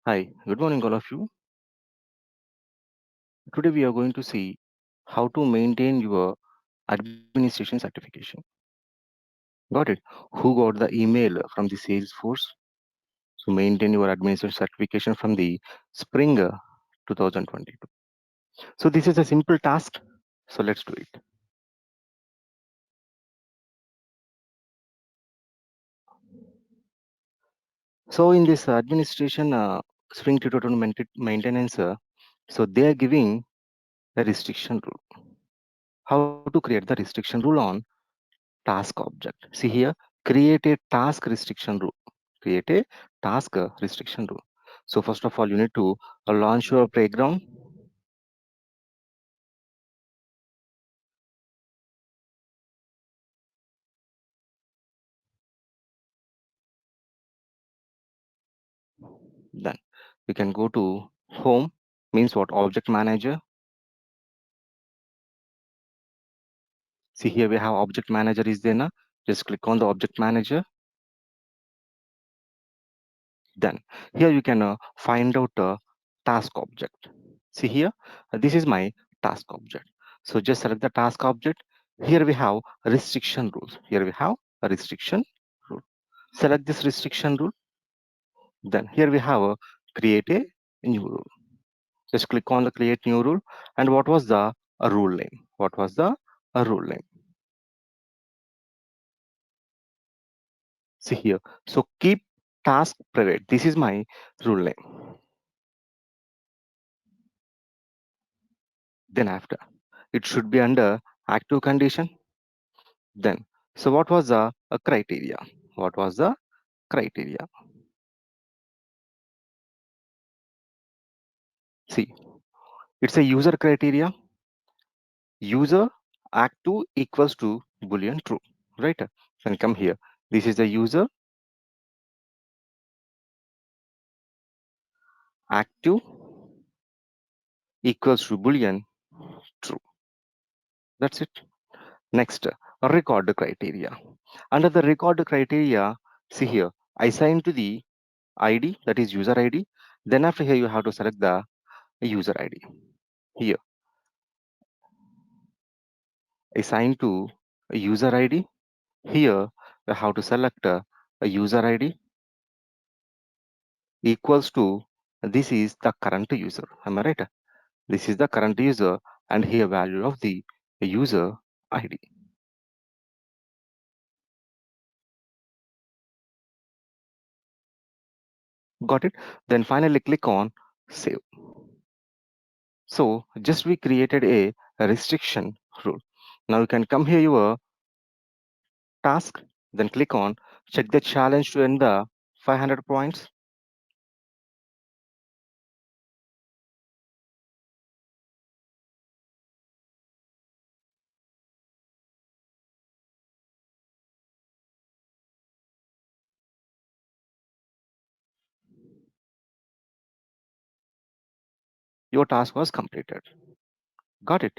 Hi, good morning, all of you. Today we are going to see how to maintain your administration certification. Got it? Who got the email from the Salesforce to maintain your administration certification from the spring 2022? So this is a simple task. So let's do it. So in this administration spring 2022 maintenance, so they are giving a restriction rule. How to create the restriction rule on task object. See here, create a task restriction rule. Create a task restriction rule. So first of all, you need to launch your playground. Then you can go to home, means what? Object manager. See here we have object manager is there now. Just click on the object manager. Then here you can find out a task object. See here, this is my task object. So just select the task object. Here we have restriction rules. Here we have a restriction rule. Select this restriction rule. Then here we have a create a new rule. Just click on the create new rule. And what was the rule name? What was the rule name? See here. So keep task private. This is my rule name. Then after, it should be under active condition. Then, so what was the criteria? What was the criteria? See, it's a user criteria. User active equals to boolean true, right? Then come here. This is the user active equals to boolean true. That's it. Next, record criteria. Under the record criteria, see here, assign to the ID, that is user ID. Then after here, you have to select the user ID. Here, assign to a user ID. Here, we have to select a user ID equals to this is the current user. Am I right? This is the current user, and here value of the user ID. Got it? Then finally click on save. So just we created a restriction rule. Now you can come here your task, then click on check the challenge to end the 500 points. Your task was completed. Got it?